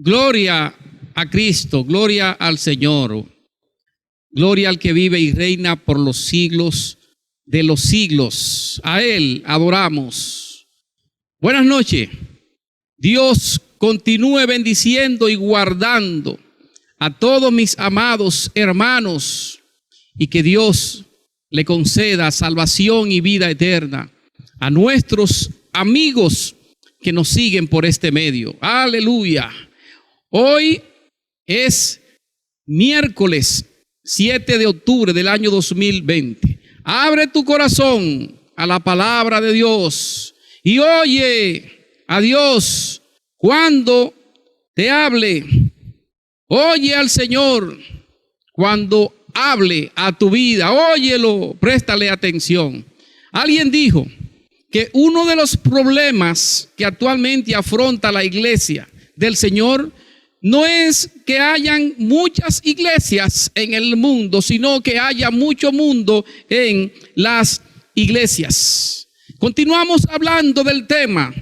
Gloria a Cristo, gloria al Señor, gloria al que vive y reina por los siglos de los siglos. A Él adoramos. Buenas noches. Dios continúe bendiciendo y guardando a todos mis amados hermanos y que Dios le conceda salvación y vida eterna a nuestros amigos que nos siguen por este medio. Aleluya. Hoy es miércoles 7 de octubre del año 2020. Abre tu corazón a la palabra de Dios y oye a Dios cuando te hable. Oye al Señor cuando hable a tu vida. Óyelo, préstale atención. Alguien dijo que uno de los problemas que actualmente afronta la iglesia del Señor no es que hayan muchas iglesias en el mundo, sino que haya mucho mundo en las iglesias. Continuamos hablando del tema.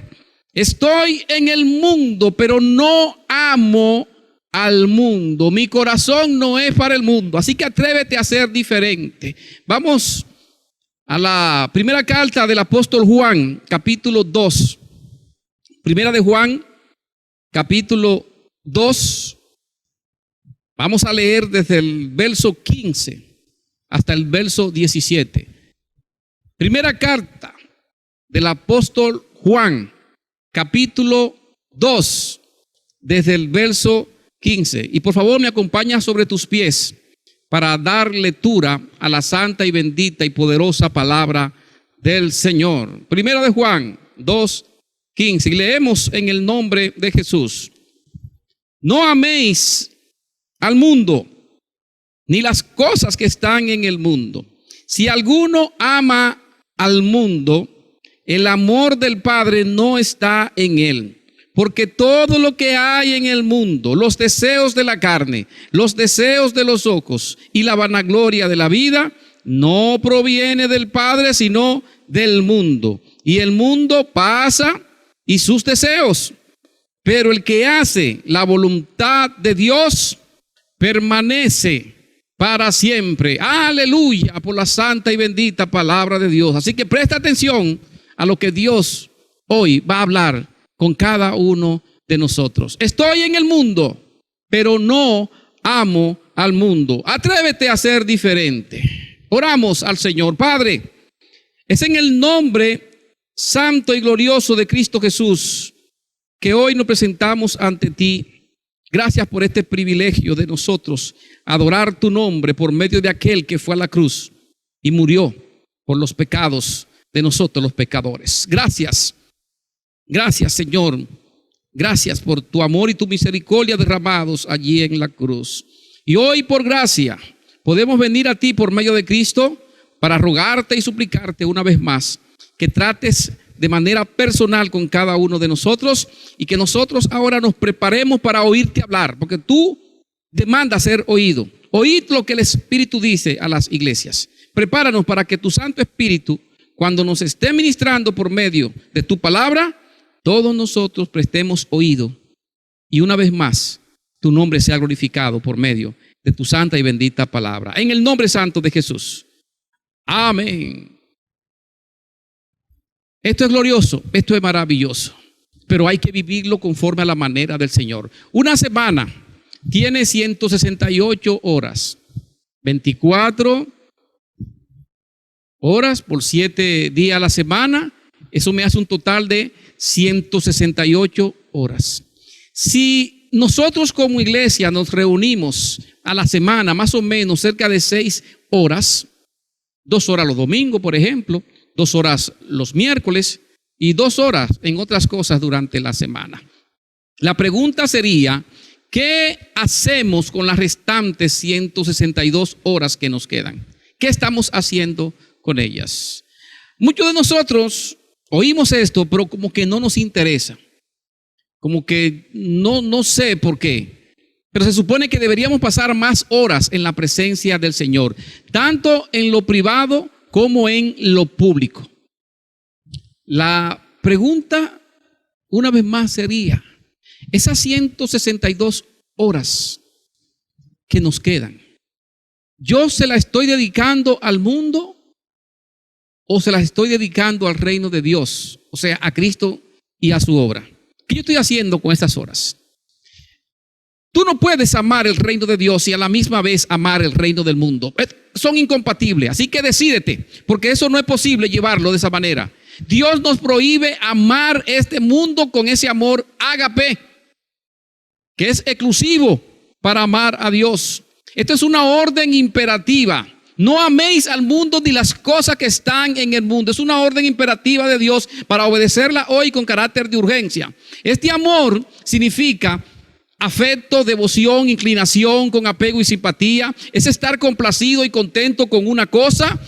Estoy en el mundo, pero no amo al mundo. Mi corazón no es para el mundo, así que atrévete a ser diferente. Vamos a la primera carta del apóstol Juan, capítulo 2. Primera de Juan, capítulo 2. Vamos a leer desde el verso 15 hasta el verso 17. Primera carta del apóstol Juan, capítulo 2, desde el verso 15. Y por favor me acompaña sobre tus pies para dar lectura a la santa y bendita y poderosa palabra del Señor. Primera de Juan 2, 15. Y leemos en el nombre de Jesús. No améis al mundo, ni las cosas que están en el mundo. Si alguno ama al mundo, el amor del Padre no está en él. Porque todo lo que hay en el mundo, los deseos de la carne, los deseos de los ojos y la vanagloria de la vida, no proviene del Padre, sino del mundo. Y el mundo pasa y sus deseos, pero el que hace la voluntad de Dios permanece para siempre. Aleluya, por la santa y bendita palabra de Dios. Así que presta atención a lo que Dios hoy va a hablar con cada uno de nosotros. Estoy en el mundo, pero no amo al mundo. Atrévete a ser diferente. Oramos al Señor. Padre, es en el nombre santo y glorioso de Cristo Jesús que hoy nos presentamos ante ti. Gracias por este privilegio de nosotros adorar tu nombre por medio de aquel que fue a la cruz y murió por los pecados de nosotros los pecadores. Gracias. Gracias, Señor. Gracias por tu amor y tu misericordia derramados allí en la cruz. Y hoy, por gracia, podemos venir a ti por medio de Cristo para rogarte y suplicarte una vez más que trates de manera personal con cada uno de nosotros y que nosotros ahora nos preparemos para oírte hablar, porque tú demandas ser oído. Oíd lo que el Espíritu dice a las iglesias. Prepáranos para que tu Santo Espíritu, cuando nos esté ministrando por medio de tu palabra, todos nosotros prestemos oído y una vez más tu nombre sea glorificado por medio de tu santa y bendita palabra. En el nombre santo de Jesús. Amén. Esto es glorioso, esto es maravilloso, pero hay que vivirlo conforme a la manera del Señor. Una semana tiene 168 horas, 24 horas por 7 días a la semana. Eso me hace un total de 168 horas. Si nosotros como iglesia nos reunimos a la semana más o menos cerca de 6 horas, 2 horas los domingos, por ejemplo, 2 horas los miércoles y 2 horas en otras cosas durante la semana. La pregunta sería, ¿qué hacemos con las restantes 162 horas que nos quedan? ¿Qué estamos haciendo con ellas? Muchos de nosotros oímos esto, pero como que no nos interesa, como que no sé por qué, pero se supone que deberíamos pasar más horas en la presencia del Señor, tanto en lo privado como en lo público. La pregunta una vez más sería, Esas 162 horas que nos quedan, ¿yo se las estoy dedicando al mundo o se las estoy dedicando al reino de Dios? O sea, a Cristo y a su obra. ¿Qué yo estoy haciendo con estas horas? Tú no puedes amar el reino de Dios y a la misma vez amar el reino del mundo. Son incompatibles, así que decídete, porque eso no es posible llevarlo de esa manera. Dios nos prohíbe amar este mundo con ese amor ágape, que es exclusivo para amar a Dios. Esto es una orden imperativa. No améis al mundo ni las cosas que están en el mundo. Es una orden imperativa de Dios para obedecerla hoy con carácter de urgencia. Este amor significa afecto, devoción, inclinación, con apego y simpatía. Es estar complacido y contento con una cosa.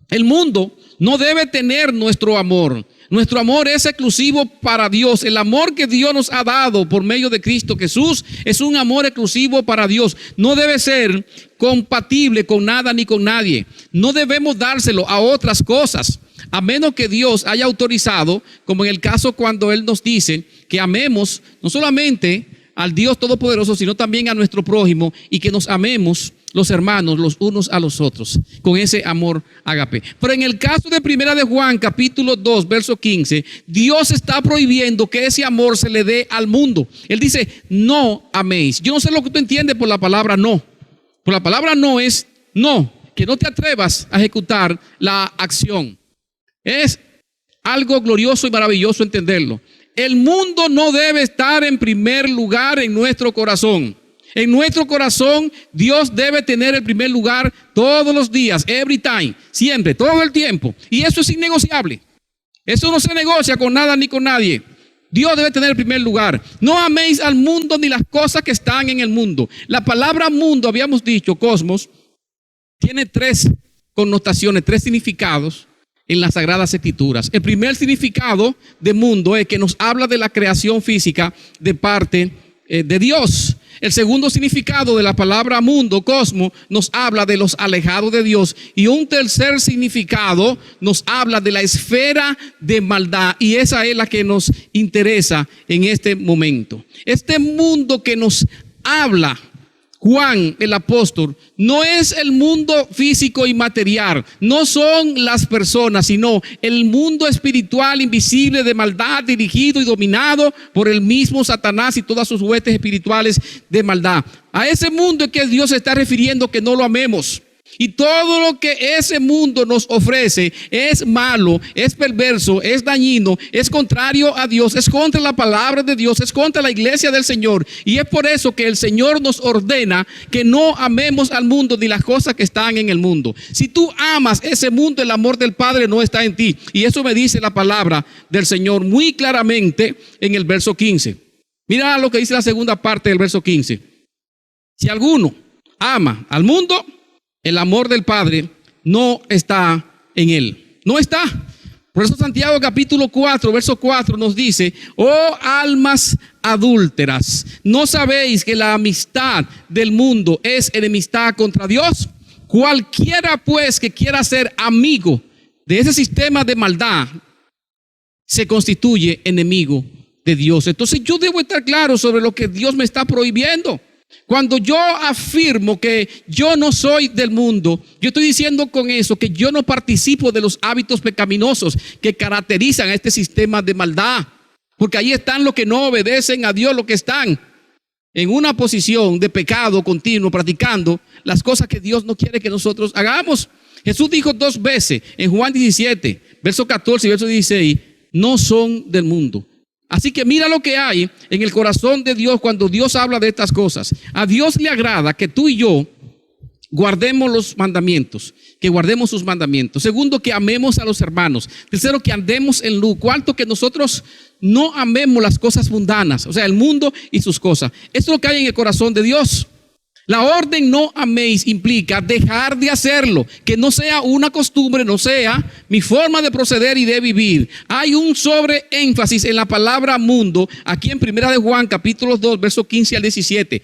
El mundo no debe tener nuestro amor. Nuestro amor es exclusivo para Dios. El amor que Dios nos ha dado por medio de Cristo Jesús es un amor exclusivo para Dios. No debe ser compatible con nada ni con nadie. No debemos dárselo a otras cosas, a menos que Dios haya autorizado, como en el caso cuando Él nos dice que amemos no solamente al Dios Todopoderoso, sino también a nuestro prójimo, y que nos amemos los hermanos los unos a los otros con ese amor ágape. Pero en el caso de Primera de Juan, capítulo 2, verso 15, Dios está prohibiendo que ese amor se le dé al mundo. Él dice, no améis. Yo no sé lo que tú entiendes por la palabra no. Por la palabra no es no, que no te atrevas a ejecutar la acción. Es algo glorioso y maravilloso entenderlo. El mundo no debe estar en primer lugar en nuestro corazón. En nuestro corazón, Dios debe tener el primer lugar todos los días, every time, siempre, todo el tiempo. Y eso es innegociable. Eso no se negocia con nada ni con nadie. Dios debe tener el primer lugar. No améis al mundo ni las cosas que están en el mundo. La palabra mundo, habíamos dicho, cosmos, tiene tres connotaciones, tres significados en las Sagradas Escrituras. El primer significado de mundo es que nos habla de la creación física de parte de Dios. El segundo significado de la palabra mundo, cosmos, nos habla de los alejados de Dios. Y un tercer significado nos habla de la esfera de maldad. Y esa es la que nos interesa en este momento. Este mundo que nos habla Juan el apóstol no es el mundo físico y material, no son las personas, sino el mundo espiritual invisible de maldad, dirigido y dominado por el mismo Satanás y todas sus huestes espirituales de maldad. A ese mundo es que Dios se está refiriendo, que no lo amemos. Y todo lo que ese mundo nos ofrece es malo, es perverso, es dañino, es contrario a Dios, es contra la palabra de Dios, es contra la iglesia del Señor. Y es por eso que el Señor nos ordena que no amemos al mundo ni las cosas que están en el mundo. Si tú amas ese mundo, el amor del Padre no está en ti. Y eso me dice la palabra del Señor muy claramente en el verso 15. Mira lo que dice la segunda parte del verso 15. Si alguno ama al mundo, el amor del Padre no está en él. No está. Por eso Santiago capítulo 4, verso 4 nos dice, oh almas adúlteras, ¿no sabéis que la amistad del mundo es enemistad contra Dios? Cualquiera pues que quiera ser amigo de ese sistema de maldad se constituye enemigo de Dios. Entonces yo debo estar claro sobre lo que Dios me está prohibiendo. Cuando yo afirmo que yo no soy del mundo, yo estoy diciendo con eso que yo no participo de los hábitos pecaminosos que caracterizan a este sistema de maldad. Porque ahí están los que no obedecen a Dios, los que están en una posición de pecado continuo, practicando las cosas que Dios no quiere que nosotros hagamos. Jesús dijo 2 veces en Juan 17, verso 14 y verso 16, no son del mundo. Así que mira lo que hay en el corazón de Dios cuando Dios habla de estas cosas. A Dios le agrada que tú y yo guardemos los mandamientos, que guardemos sus mandamientos. Segundo, que amemos a los hermanos. Tercero, que andemos en luz. Cuarto, que nosotros no amemos las cosas mundanas, o sea, el mundo y sus cosas. Esto es lo que hay en el corazón de Dios. La orden no améis implica dejar de hacerlo, que no sea una costumbre, no sea mi forma de proceder y de vivir. Hay un sobreénfasis en la palabra mundo, aquí en Primera de Juan, capítulo 2, versos 15 al 17.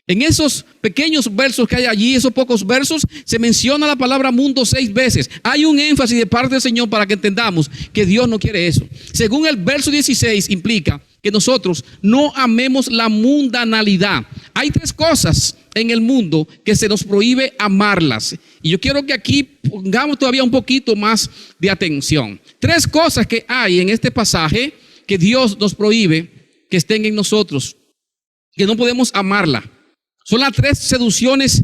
En esos pequeños versos que hay allí, esos pocos versos, se menciona la palabra mundo 6 veces. Hay un énfasis de parte del Señor para que entendamos que Dios no quiere eso. Según el verso 16 implica que nosotros no amemos la mundanalidad. Hay tres cosas en el mundo que se nos prohíbe amarlas. Y yo quiero que aquí pongamos todavía un poquito más de atención. Tres cosas que hay en este pasaje que Dios nos prohíbe que estén en nosotros, que no podemos amarla. Son las tres seducciones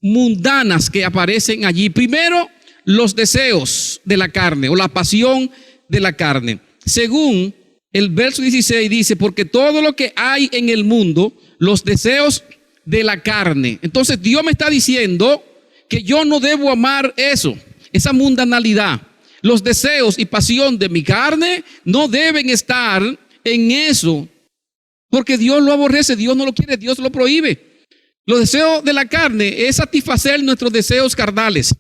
mundanas que aparecen allí. Primero, los deseos de la carne o la pasión de la carne. Según el verso 16 dice, porque todo lo que hay en el mundo, los deseos de la carne. Entonces Dios me está diciendo que yo no debo amar eso, esa mundanalidad. Los deseos y pasión de mi carne no deben estar en eso, porque Dios lo aborrece, Dios no lo quiere, Dios lo prohíbe. Los deseos de la carne es satisfacer nuestros deseos carnales.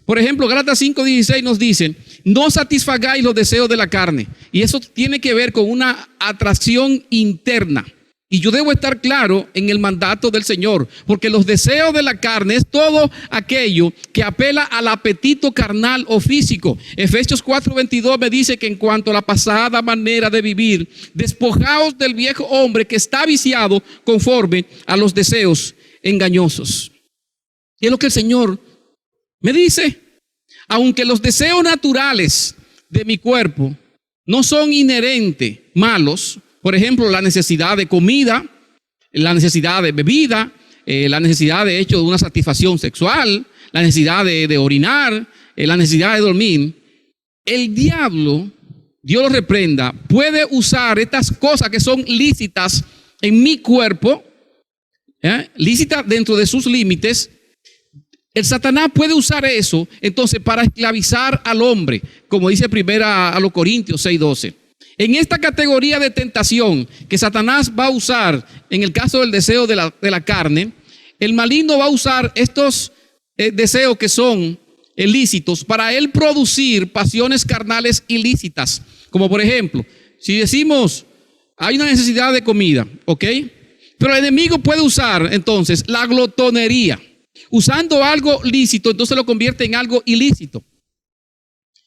Por ejemplo, Gálatas 5:16 nos dice, no satisfagáis los deseos de la carne. Y eso tiene que ver con una atracción interna. Y yo debo estar claro en el mandato del Señor, porque los deseos de la carne es todo aquello que apela al apetito carnal o físico. Efesios 4:22 me dice que en cuanto a la pasada manera de vivir, despojaos del viejo hombre que está viciado conforme a los deseos engañosos. Y es lo que el Señor me dice. Aunque los deseos naturales de mi cuerpo no son inherentes malos, por ejemplo, la necesidad de comida, la necesidad de bebida, la necesidad de hecho de una satisfacción sexual, la necesidad de orinar, la necesidad de dormir, el diablo, Dios lo reprenda, puede usar estas cosas que son lícitas en mi cuerpo, lícitas dentro de sus límites. El Satanás puede usar eso entonces para esclavizar al hombre, como dice primera a los Corintios 6:12. En esta categoría de tentación que Satanás va a usar en el caso del deseo de la carne, el maligno va a usar estos deseos que son ilícitos para él producir pasiones carnales ilícitas. Como por ejemplo, si decimos hay una necesidad de comida, ¿ok? Pero el enemigo puede usar entonces la glotonería. Usando algo lícito, entonces lo convierte en algo ilícito.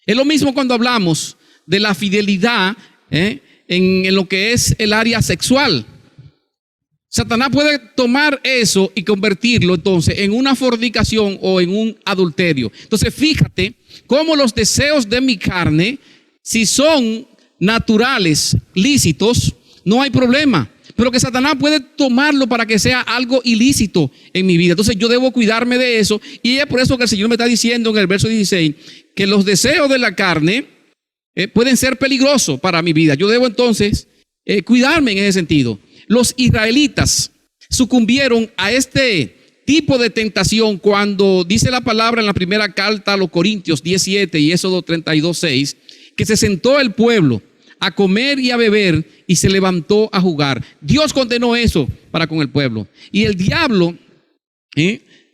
Es lo mismo cuando hablamos de la fidelidad en lo que es el área sexual. Satanás puede tomar eso y convertirlo entonces en una fornicación o en un adulterio. Entonces fíjate cómo los deseos de mi carne, si son naturales, lícitos, no hay problema. Pero que Satanás puede tomarlo para que sea algo ilícito en mi vida. Entonces yo debo cuidarme de eso. Y es por eso que el Señor me está diciendo en el verso 16 que los deseos de la carne pueden ser peligrosos para mi vida. Yo debo entonces cuidarme en ese sentido. Los israelitas sucumbieron a este tipo de tentación cuando dice la palabra en la primera carta a los Corintios 17 y Éxodo 32:6 que se sentó el pueblo a comer y a beber y se levantó a jugar. Dios condenó eso para con el pueblo. Y el diablo,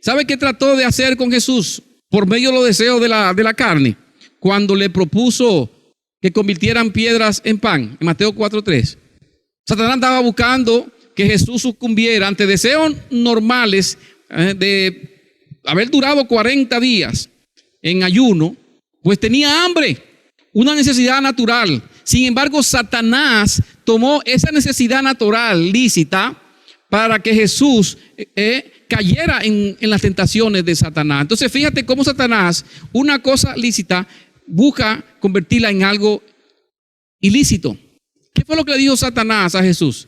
¿sabe qué trató de hacer con Jesús por medio de los deseos de la carne? Cuando le propuso que convirtieran piedras en pan, en Mateo 4:3. Satanás andaba buscando que Jesús sucumbiera ante deseos normales de haber durado 40 días en ayuno, pues tenía hambre, una necesidad natural. Sin embargo, Satanás tomó esa necesidad natural lícita para que Jesús cayera en las tentaciones de Satanás. Entonces fíjate cómo Satanás, una cosa lícita, busca convertirla en algo ilícito. ¿Qué fue lo que le dijo Satanás a Jesús?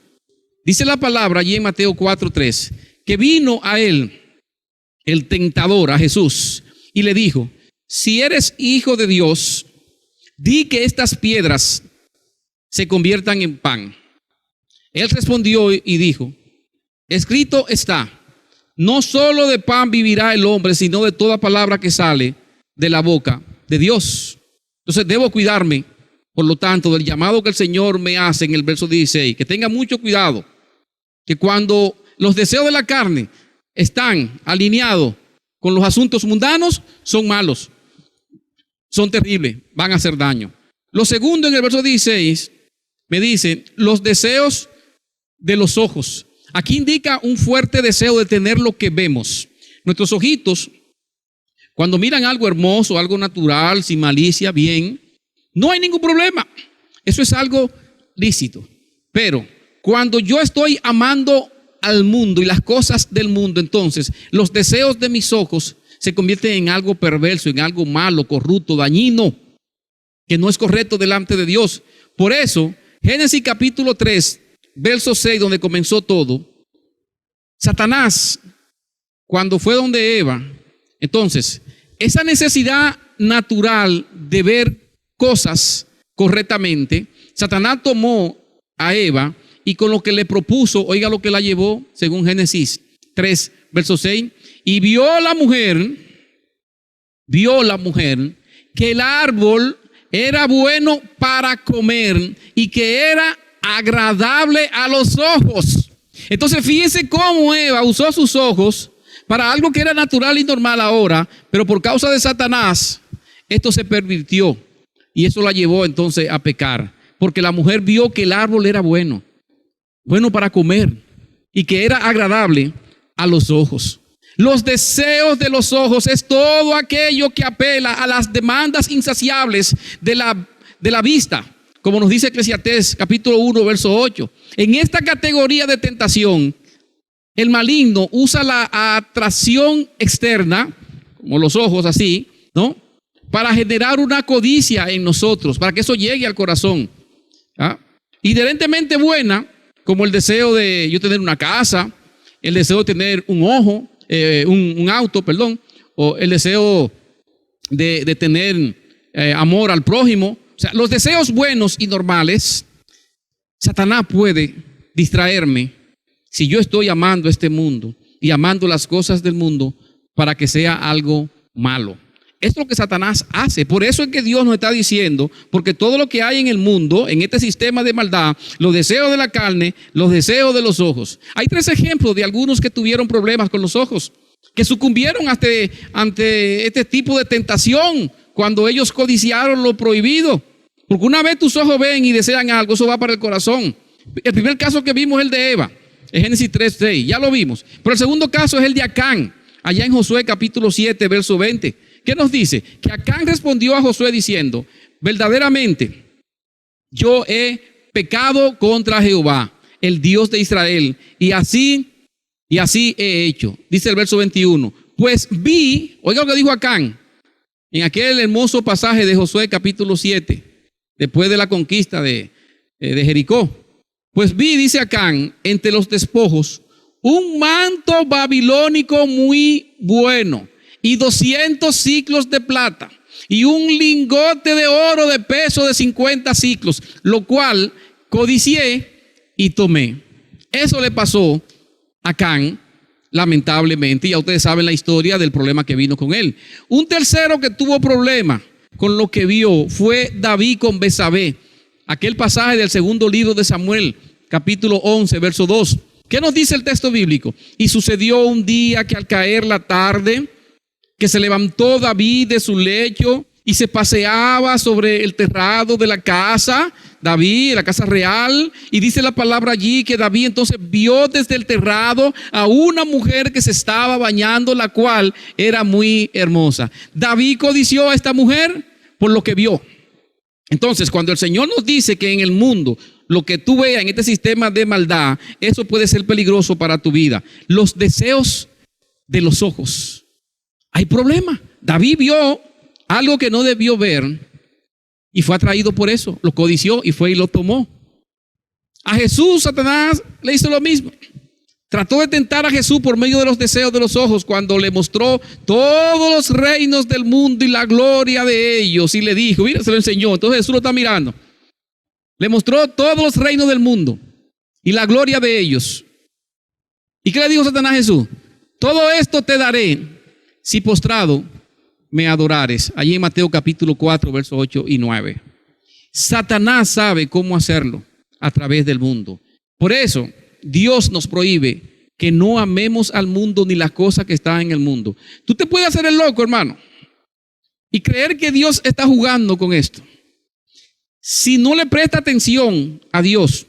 Dice la palabra allí en Mateo 4:3, que vino a él el tentador, a Jesús, y le dijo, si eres hijo de Dios, di que estas piedras se conviertan en pan. Él respondió y dijo, escrito está, no solo de pan vivirá el hombre, sino de toda palabra que sale de la boca de Dios. Entonces debo cuidarme, por lo tanto, del llamado que el Señor me hace en el verso 16, que tenga mucho cuidado, que cuando los deseos de la carne están alineados con los asuntos mundanos, son malos, son terribles, van a hacer daño. Lo segundo, en el verso 16, me dice, los deseos de los ojos. Aquí indica un fuerte deseo de tener lo que vemos. Nuestros ojitos, cuando miran algo hermoso, algo natural, sin malicia, bien, no hay ningún problema. Eso es algo lícito. Pero cuando yo estoy amando al mundo y las cosas del mundo, entonces los deseos de mis ojos se convierten en algo perverso, en algo malo, corrupto, dañino, que no es correcto delante de Dios. Por eso, Génesis capítulo 3, verso 6, donde comenzó todo, Satanás, cuando fue donde Eva, entonces, esa necesidad natural de ver cosas correctamente, Satanás tomó a Eva y con lo que le propuso, oiga lo que la llevó, según Génesis 3, verso 6, y vio la mujer que el árbol era bueno para comer y que era agradable a los ojos. Entonces fíjense cómo Eva usó sus ojos para algo que era natural y normal ahora, pero por causa de Satanás, esto se pervirtió y eso la llevó entonces a pecar, porque la mujer vio que el árbol era bueno para comer y que era agradable a los ojos. Los deseos de los ojos es todo aquello que apela a las demandas insaciables de la vista, como nos dice Eclesiastés capítulo 1, verso 8. En esta categoría de tentación, el maligno usa la atracción externa, como los ojos así, ¿no?, para generar una codicia en nosotros, para que eso llegue al corazón. Inherentemente buena, como el deseo de yo tener una casa, el deseo de tener un auto, o el deseo de tener amor al prójimo. O sea, los deseos buenos y normales, Satanás puede distraerme si yo estoy amando este mundo y amando las cosas del mundo para que sea algo malo. Es lo que Satanás hace. Por eso es que Dios nos está diciendo, porque todo lo que hay en el mundo, en este sistema de maldad, los deseos de la carne, los deseos de los ojos. Hay 3 ejemplos de algunos que tuvieron problemas con los ojos, que sucumbieron ante este tipo de tentación cuando ellos codiciaron lo prohibido. Porque una vez tus ojos ven y desean algo, eso va para el corazón. El primer caso que vimos es el de Eva, en Génesis 3:6, ya lo vimos. Pero el segundo caso es el de Acán, allá en Josué capítulo 7, verso 20. ¿Qué nos dice? Que Acán respondió a Josué diciendo: verdaderamente yo he pecado contra Jehová, el Dios de Israel, y así he hecho. Dice el verso 21. Pues vi, oiga lo que dijo Acán en aquel hermoso pasaje de Josué capítulo 7, después de la conquista de Jericó. Pues vi, dice Acán, entre los despojos un manto babilónico muy bueno y 200 siclos de plata y un lingote de oro de peso de 50 siclos, lo cual codicié y tomé. Eso le pasó a Acán, lamentablemente, y ya ustedes saben la historia del problema que vino con él. Un tercero que tuvo problema con lo que vio fue David con Betsabé, aquel pasaje del segundo libro de Samuel, capítulo 11, verso 2. ¿Qué nos dice el texto bíblico? Y sucedió un día que al caer la tarde, que se levantó David de su lecho y se paseaba sobre el terrado de la casa, David, la casa real, y dice la palabra allí que David entonces vio desde el terrado a una mujer que se estaba bañando, la cual era muy hermosa. David codició a esta mujer por lo que vio. Entonces, cuando el Señor nos dice que en el mundo, lo que tú veas en este sistema de maldad, eso puede ser peligroso para tu vida. Los deseos de los ojos. Hay problema. David vio algo que no debió ver y fue atraído por eso. Lo codició y fue y lo tomó. A Jesús, Satanás le hizo lo mismo. Trató de tentar a Jesús por medio de los deseos de los ojos cuando le mostró todos los reinos del mundo y la gloria de ellos y le dijo, mira, se lo enseñó. Entonces Jesús lo está mirando. Le mostró todos los reinos del mundo y la gloria de ellos. ¿Y qué le dijo Satanás a Jesús? Todo esto te daré si postrado me adorares. Allí en Mateo capítulo 4, versos 8 y 9. Satanás sabe cómo hacerlo a través del mundo. Por eso Dios nos prohíbe que no amemos al mundo ni las cosas que están en el mundo. Tú te puedes hacer el loco, hermano, y creer que Dios está jugando con esto. Si no le presta atención a Dios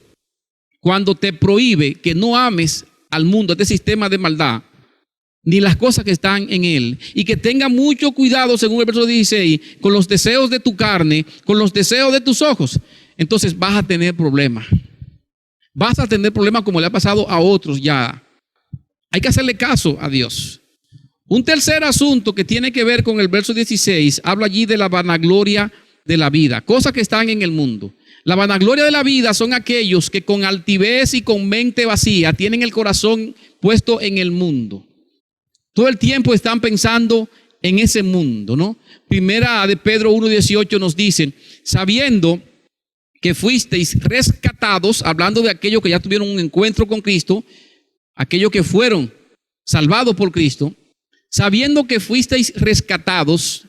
cuando te prohíbe que no ames al mundo, este sistema de maldad, ni las cosas que están en él, y que tenga mucho cuidado, según el verso 16, con los deseos de tu carne, con los deseos de tus ojos, entonces vas a tener problemas. Vas a tener problemas como le ha pasado a otros ya. Hay que hacerle caso a Dios. Un tercer asunto que tiene que ver con el verso 16, habla allí de la vanagloria de la vida, cosas que están en el mundo. La vanagloria de la vida son aquellos que con altivez y con mente vacía tienen el corazón puesto en el mundo. Todo el tiempo están pensando en ese mundo, ¿no? Primera de Pedro 1:18 nos dicen, sabiendo que fuisteis rescatados, hablando de aquellos que ya tuvieron un encuentro con Cristo, aquellos que fueron salvados por Cristo, sabiendo que fuisteis rescatados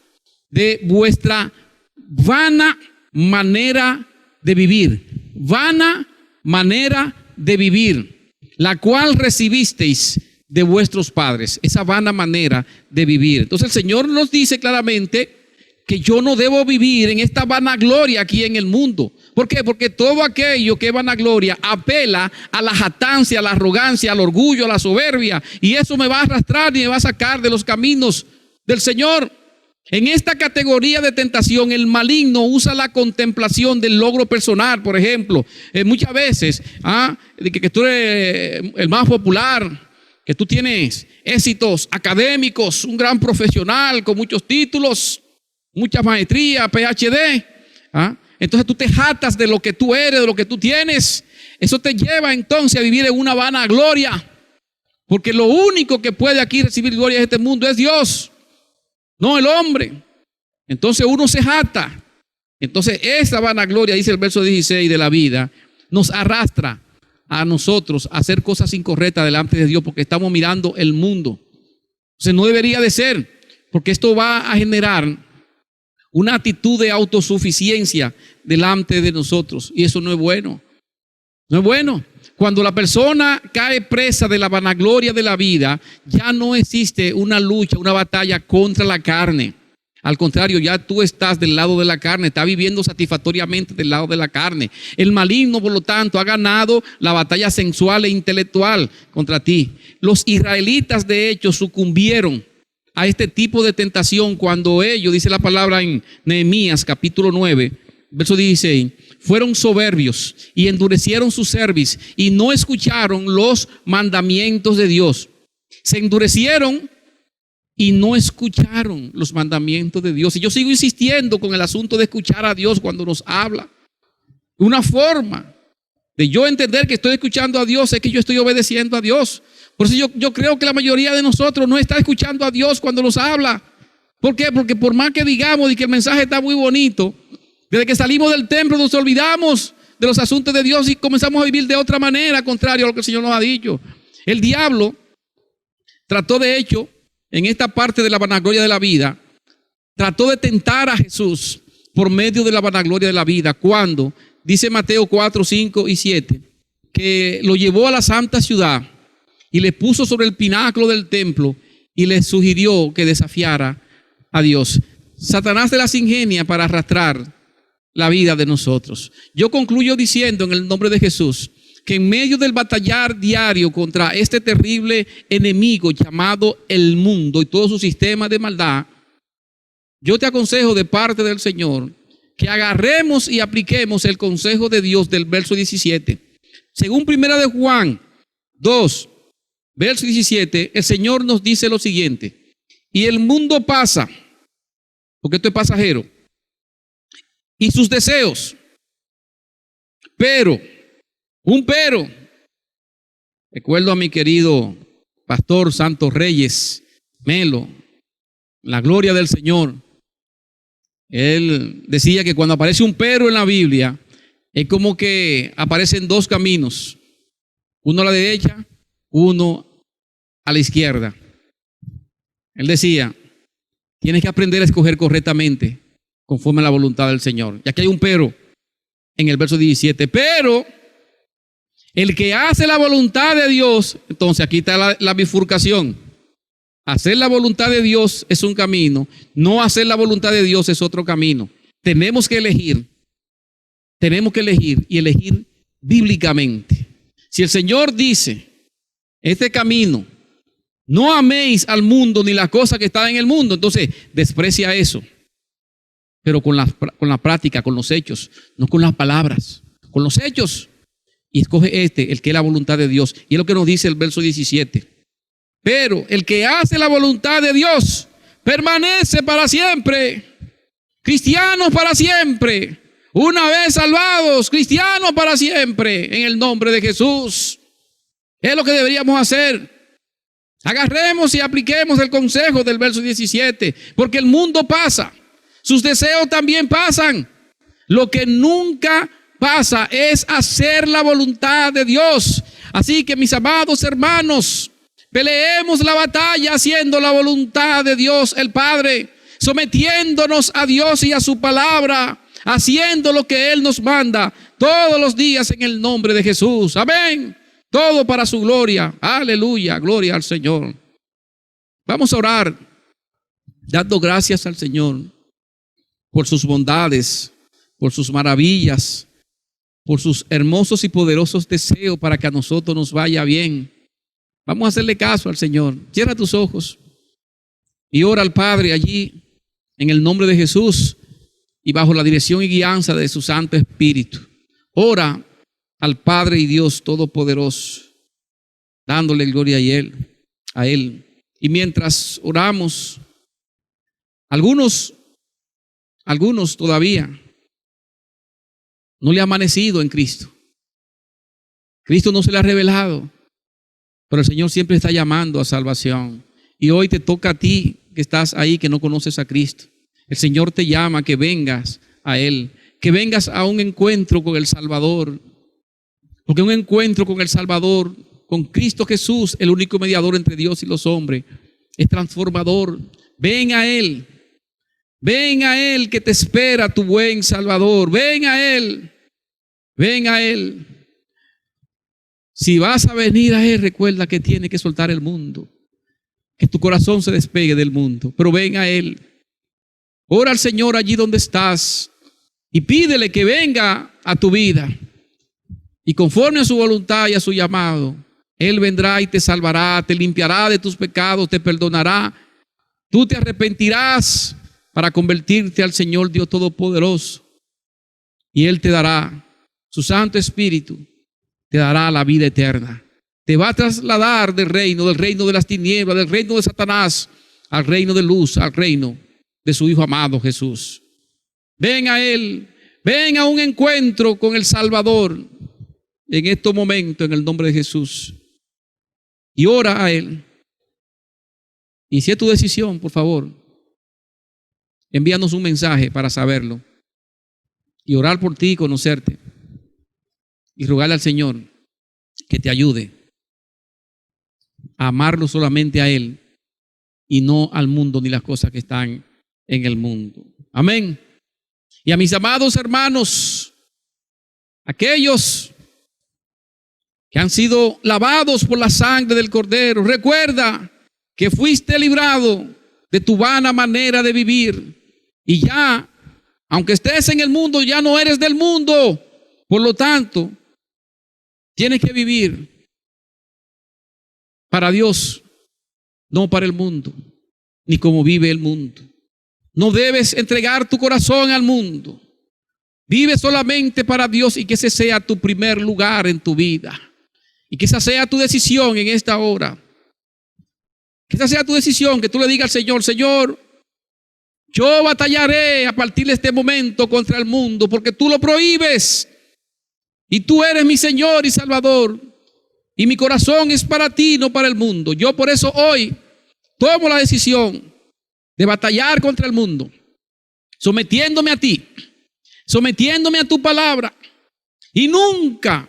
de vuestra vana manera de vivir, vana manera de vivir, la cual recibisteis de vuestros padres, esa vana manera de vivir. Entonces el Señor nos dice claramente que yo no debo vivir en esta vanagloria aquí en el mundo. ¿Por qué? Porque todo aquello que es vanagloria apela a la jactancia, a la arrogancia, al orgullo, a la soberbia, y eso me va a arrastrar y me va a sacar de los caminos del Señor. En esta categoría de tentación, el maligno usa la contemplación del logro personal, por ejemplo. Muchas veces, de que tú eres el más popular, que tú tienes éxitos académicos, un gran profesional con muchos títulos, mucha maestría, PhD. Entonces tú te jactas de lo que tú eres, de lo que tú tienes. Eso te lleva entonces a vivir en una vanagloria. Porque lo único que puede aquí recibir gloria en este mundo es Dios, no el hombre. Entonces uno se jacta. Entonces esa vanagloria, dice el verso 16 de la vida, nos arrastra a nosotros a hacer cosas incorrectas delante de Dios porque estamos mirando el mundo. Entonces no debería de ser, porque esto va a generar una actitud de autosuficiencia delante de nosotros, y eso no es bueno. No es bueno. Cuando la persona cae presa de la vanagloria de la vida, ya no existe una lucha, una batalla contra la carne. Al contrario, ya tú estás del lado de la carne, estás viviendo satisfactoriamente del lado de la carne. El maligno, por lo tanto, ha ganado la batalla sensual e intelectual contra ti. Los israelitas, de hecho, sucumbieron a este tipo de tentación cuando ellos, dice la palabra en Nehemías capítulo 9, verso 16, fueron soberbios y endurecieron su cerviz y no escucharon los mandamientos de Dios. Se endurecieron y no escucharon los mandamientos de Dios. Y yo sigo insistiendo con el asunto de escuchar a Dios cuando nos habla. Una forma de yo entender que estoy escuchando a Dios es que yo estoy obedeciendo a Dios. Por eso yo creo que la mayoría de nosotros no está escuchando a Dios cuando nos habla. ¿Por qué? Porque por más que digamos y que el mensaje está muy bonito, desde que salimos del templo nos olvidamos de los asuntos de Dios y comenzamos a vivir de otra manera, contrario a lo que el Señor nos ha dicho. El diablo trató, de hecho, en esta parte de la vanagloria de la vida, trató de tentar a Jesús por medio de la vanagloria de la vida, cuando dice Mateo 4, 5 y 7, que lo llevó a la santa ciudad y le puso sobre el pináculo del templo y le sugirió que desafiara a Dios. Satanás se las ingenia para arrastrar la vida de nosotros. Yo concluyo diciendo en el nombre de Jesús que en medio del batallar diario contra este terrible enemigo llamado el mundo y todo su sistema de maldad, yo te aconsejo de parte del Señor que agarremos y apliquemos el consejo de Dios del verso 17. Según primera de Juan 2, verso 17, el Señor nos dice lo siguiente: y el mundo pasa, porque esto es pasajero, y sus deseos, pero, recuerdo a mi querido pastor Santos Reyes Melo, la gloria del Señor. Él decía que cuando aparece un pero en la Biblia, es como que aparecen dos caminos, uno a la derecha, uno a la izquierda. Él decía, tienes que aprender a escoger correctamente conforme a la voluntad del Señor. Y aquí hay un pero en el verso 17, pero el que hace la voluntad de Dios, entonces aquí está la bifurcación. Hacer la voluntad de Dios es un camino, no hacer la voluntad de Dios es otro camino. Tenemos que elegir y elegir bíblicamente. Si el Señor dice, este camino, no améis al mundo ni las cosas que están en el mundo, entonces desprecia eso. Pero con la práctica, con los hechos, no con las palabras, con los hechos. y escoge el que es la voluntad de Dios. Y es lo que nos dice el verso 17. Pero el que hace la voluntad de Dios permanece para siempre. Cristianos para siempre. Una vez salvados, cristianos para siempre, en el nombre de Jesús. Es lo que deberíamos hacer. Agarremos y apliquemos el consejo del verso 17, porque el mundo pasa, sus deseos también pasan. Lo que nunca pasa es hacer la voluntad de Dios. Así que, mis amados hermanos, peleemos la batalla haciendo la voluntad de Dios el Padre, sometiéndonos a Dios y a su palabra, haciendo lo que Él nos manda todos los días en el nombre de Jesús. Amén. Todo para su gloria. Aleluya. Gloria al Señor. Vamos a orar dando gracias al Señor por sus bondades, por sus maravillas, por sus hermosos y poderosos deseos para que a nosotros nos vaya bien. Vamos a hacerle caso al Señor. Cierra tus ojos y ora al Padre allí en el nombre de Jesús y bajo la dirección y guianza de su Santo Espíritu. Ora al Padre y Dios Todopoderoso, dándole gloria a Él. Y mientras oramos, algunos todavía no le ha amanecido en Cristo. Cristo no se le ha revelado, pero el Señor siempre está llamando a salvación. Y hoy te toca a ti que estás ahí, que no conoces a Cristo. El Señor te llama a que vengas a Él, que vengas a un encuentro con el Salvador. Porque un encuentro con el Salvador, con Cristo Jesús, el único mediador entre Dios y los hombres, es transformador. Ven a Él que te espera, tu buen Salvador. Ven a Él. Si vas a venir a Él, recuerda que tienes que soltar el mundo, que tu corazón se despegue del mundo, pero ven a Él. Ora al Señor allí donde estás y pídele que venga a tu vida. Y conforme a su voluntad y a su llamado, Él vendrá y te salvará, te limpiará de tus pecados, te perdonará. Tú te arrepentirás para convertirte al Señor Dios Todopoderoso. Y Él te dará su Santo Espíritu, te dará la vida eterna. Te va a trasladar del reino de las tinieblas, del reino de Satanás, al reino de luz, al reino de su Hijo amado Jesús. Ven a Él, ven a un encuentro con el Salvador en estos momentos en el nombre de Jesús. Y ora a Él. Y si es tu decisión, por favor, envíanos un mensaje para saberlo. Y orar por ti y conocerte. Y rogarle al Señor que te ayude a amarlo solamente a Él y no al mundo ni las cosas que están en el mundo. Amén. Y a mis amados hermanos, aquellos que han sido lavados por la sangre del Cordero, recuerda que fuiste librado de tu vana manera de vivir y ya, aunque estés en el mundo, ya no eres del mundo. Por lo tanto, tienes que vivir para Dios, no para el mundo, ni como vive el mundo. No debes entregar tu corazón al mundo. Vive solamente para Dios y que ese sea tu primer lugar en tu vida. Y que esa sea tu decisión en esta hora. Que esa sea tu decisión, que tú le digas al Señor, Señor, yo batallaré a partir de este momento contra el mundo porque tú lo prohíbes. Y tú eres mi Señor y Salvador. Y mi corazón es para ti, no para el mundo. Yo por eso hoy tomo la decisión de batallar contra el mundo, sometiéndome a ti, sometiéndome a tu palabra y nunca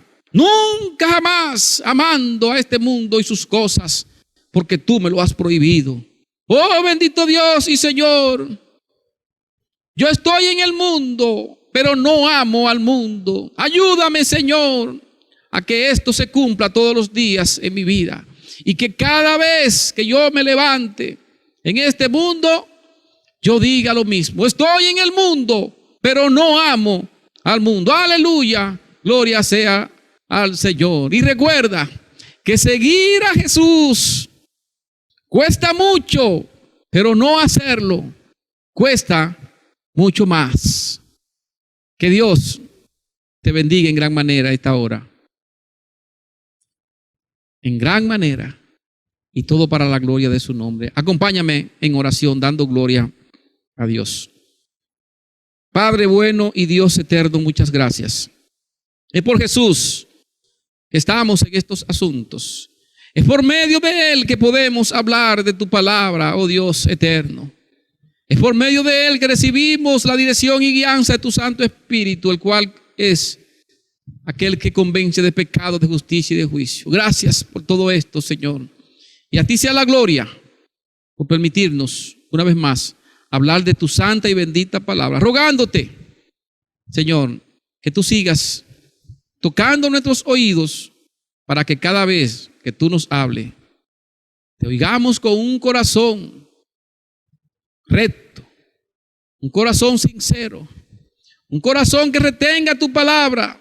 jamás amando a este mundo y sus cosas, porque tú me lo has prohibido. Oh, bendito Dios y Señor, yo estoy en el mundo, pero no amo al mundo. Ayúdame, Señor, a que esto se cumpla todos los días en mi vida y que cada vez que yo me levante en este mundo, yo diga lo mismo. Estoy en el mundo, pero no amo al mundo. Aleluya, gloria sea al Señor. Y recuerda que seguir a Jesús cuesta mucho, pero no hacerlo cuesta mucho más. Que Dios te bendiga en gran manera a esta hora. en gran manera, y todo para la gloria de su nombre. Acompáñame en oración dando gloria a Dios. Padre bueno y Dios eterno, muchas gracias. Es por Jesús que estamos en estos asuntos. Es por medio de Él que podemos hablar de tu palabra, oh Dios eterno. Es por medio de Él que recibimos la dirección y guianza de tu Santo Espíritu, el cual es aquel que convence de pecado, de justicia y de juicio. Gracias por todo esto, Señor. Y a ti sea la gloria por permitirnos una vez más hablar de tu santa y bendita palabra, rogándote, Señor, que tú sigas tocando nuestros oídos para que cada vez que tú nos hables, te oigamos con un corazón recto, un corazón sincero, un corazón que retenga tu palabra,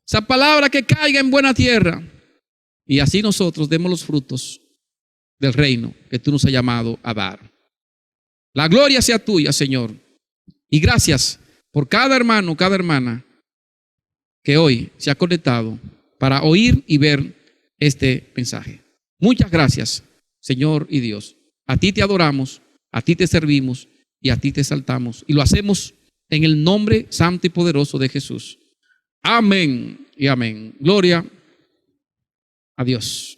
esa palabra que caiga en buena tierra, y así nosotros demos los frutos del reino que tú nos has llamado a dar. La gloria sea tuya, Señor, y gracias por cada hermano, cada hermana que hoy se ha conectado para oír y ver este mensaje. Muchas gracias, Señor y Dios. A ti te adoramos, a ti te servimos y a ti te exaltamos. Y lo hacemos en el nombre santo y poderoso de Jesús. Amén y amén. Gloria a Dios.